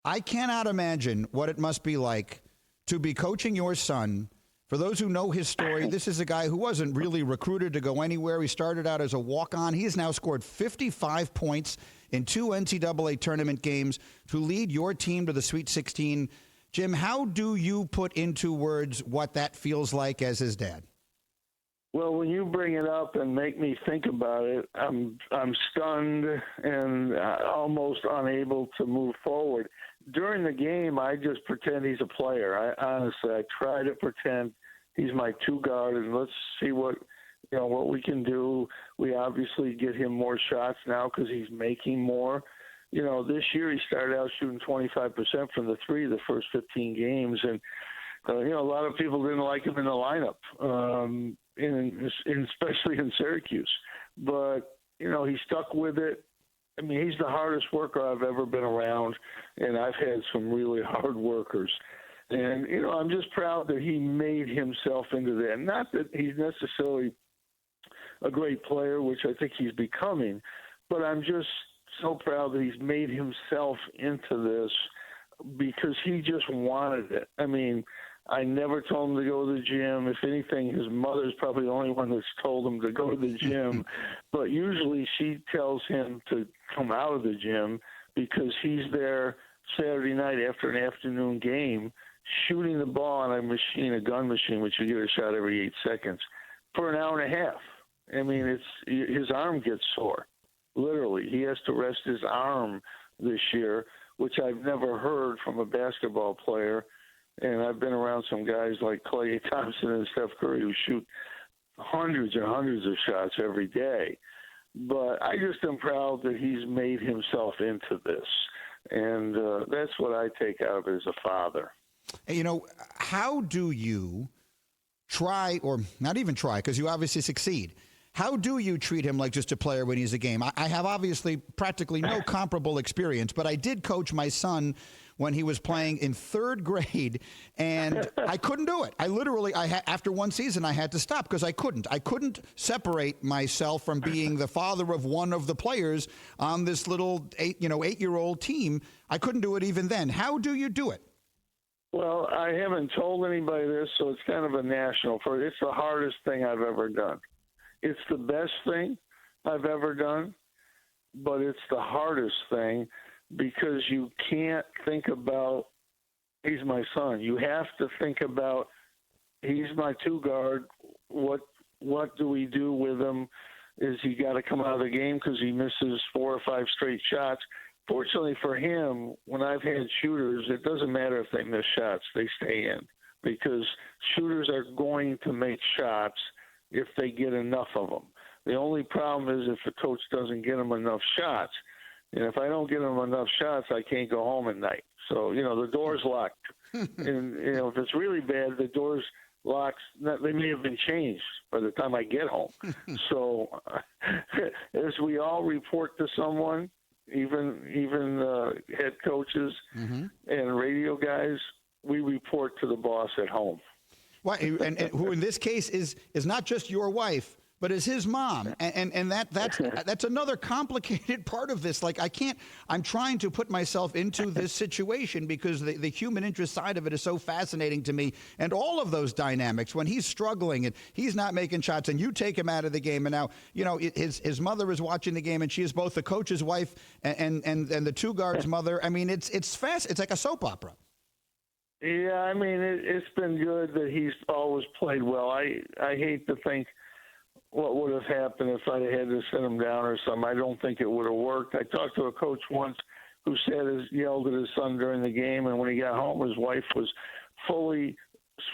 I cannot imagine what it must be like to be coaching your son. For those who know his story, this is a guy who wasn't really recruited to go anywhere. He started out as a walk-on. He has now scored 55 points in 2 NCAA tournament games to lead your team to the Sweet 16. Jim, how do you put into words what that feels like as his dad? Well, when you bring it up and make me think about it, I'm stunned and almost unable to move forward. During the game, I just pretend he's a player. I try to pretend he's my two guard, and let's see what we can do. We obviously get him more shots now because he's making more. This year he started out shooting 25% from the three the first 15 games, and a lot of people didn't like him in the lineup, especially in Syracuse. But he stuck with it. I mean, he's the hardest worker I've ever been around, and I've had some really hard workers. And, I'm just proud that he made himself into that. Not that he's necessarily a great player, which I think he's becoming, but I'm just so proud that he's made himself into this because he just wanted it. I mean, I never told him to go to the gym. If anything, his mother's probably the only one that's told him to go to the gym. But usually she tells him to come out of the gym because he's there Saturday night after an afternoon game shooting the ball on a gun machine, which you get a shot every 8 seconds, for an hour and a half. I mean, his arm gets sore. Literally, he has to rest his arm this year, which I've never heard from a basketball player. And I've been around some guys like Klay Thompson and Steph Curry who shoot hundreds and hundreds of shots every day. But I just am proud that he's made himself into this. And that's what I take out of it as a father. How do you try, or not even try, because you obviously succeed, how do you treat him like just a player when he's a game? I have obviously practically no comparable experience, but I did coach my son when he was playing in 3rd grade, and I couldn't do it. After one season, I had to stop because I couldn't separate myself from being the father of one of the players on this little 8-year-old team. I couldn't do it even then. How do you do it? Well, I haven't told anybody this, so it's kind of a national. It's the hardest thing I've ever done. It's the best thing I've ever done, but it's the hardest thing because you can't think about he's my son. You have to think about he's my two guard. What do we do with him? Is he got to come out of the game because he misses 4 or 5 straight shots? Fortunately for him, when I've had shooters, it doesn't matter if they miss shots. They stay in because shooters are going to make shots if they get enough of them. The only problem is if the coach doesn't get them enough shots. And if I don't get them enough shots, I can't go home at night. So, the door's locked. And, if it's really bad, the door's locked. They may have been changed by the time I get home. So as we all report to someone, even head coaches and radio guys, we report to the boss at home. Well, and who in this case is not just your wife, but is his mom, and that's another complicated part of this. Like I'm trying to put myself into this situation because the human interest side of it is so fascinating to me, and all of those dynamics when he's struggling and he's not making shots, and you take him out of the game, and now his mother is watching the game, and she is both the coach's wife and the two guards' mother. I mean, it's fast. It's like a soap opera. Yeah, I mean, it's been good that he's always played well. I hate to think what would have happened if I had to sit him down or something. I don't think it would have worked. I talked to a coach once who yelled at his son during the game, and when he got home, his wife was fully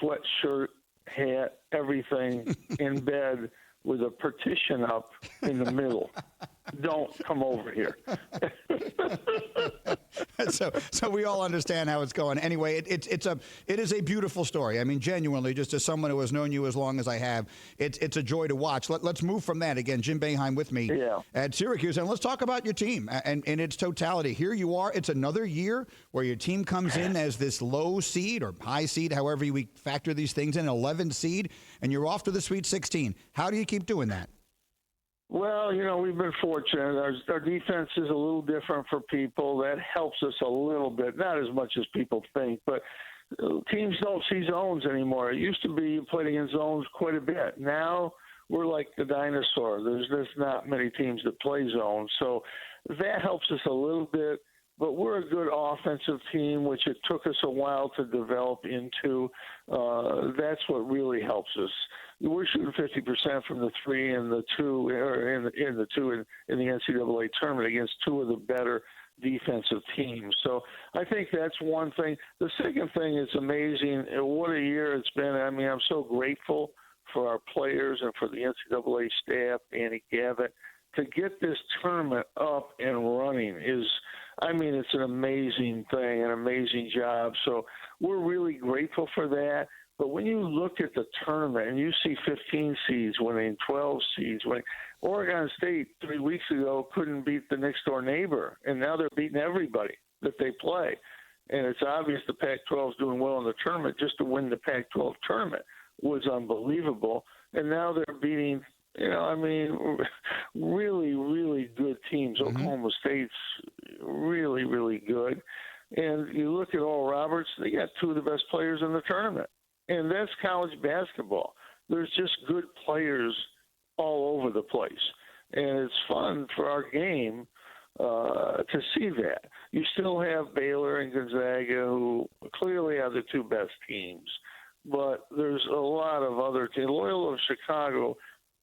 sweatshirt, hat, everything in bed with a partition up in the middle. Don't come over here. So we all understand how it's going. Anyway, it is a beautiful story. I mean, genuinely, just as someone who has known you as long as I have, it's a joy to watch. Let's move from that. Again, Jim Boeheim with me at Syracuse, and let's talk about your team and its totality. Here you are. It's another year where your team comes in as this low seed or high seed, however we factor these things in, 11 seed, and you're off to the Sweet 16. How do you keep doing that? Well, we've been fortunate. Our defense is a little different for people. That helps us a little bit, not as much as people think, but teams don't see zones anymore. It used to be you played against zones quite a bit. Now we're like the dinosaur. There's not many teams that play zones, so that helps us a little bit. But we're a good offensive team, which it took us a while to develop into. That's what really helps us. We're shooting 50% from the 3 and the 2, or in the 2 in the NCAA tournament against two of the better defensive teams. So I think that's one thing. The second thing is amazing. What a year it's been. I mean, I'm so grateful for our players and for the NCAA staff, Danny Gavitt, to get this tournament up and running it's an amazing thing, an amazing job. So we're really grateful for that. But when you look at the tournament and you see 15 seeds winning, 12 seeds winning, Oregon State 3 weeks ago couldn't beat the next door neighbor, and now they're beating everybody that they play. And it's obvious the Pac-12 is doing well in the tournament. Just to win the Pac-12 tournament was unbelievable. And now they're beating, really, really good teams. Mm-hmm. Oklahoma State's really, really good. And you look at Oral Roberts, they got two of the best players in the tournament. And that's college basketball. There's just good players all over the place. And it's fun for our game to see that. You still have Baylor and Gonzaga, who clearly are the two best teams. But there's a lot of other teams. Loyola of Chicago,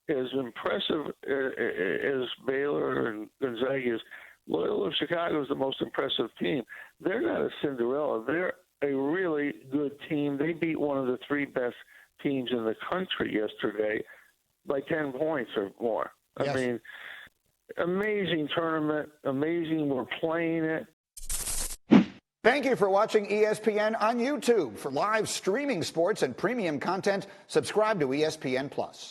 as impressive as Baylor and Gonzaga is, Loyola of Chicago is the most impressive team. They're not a Cinderella. They're a really good team. They beat one of the three best teams in the country yesterday by 10 points or more. Yes. I mean, amazing tournament, amazing. We're playing it. Thank you for watching ESPN on YouTube. For live streaming sports and premium content, subscribe to ESPN+.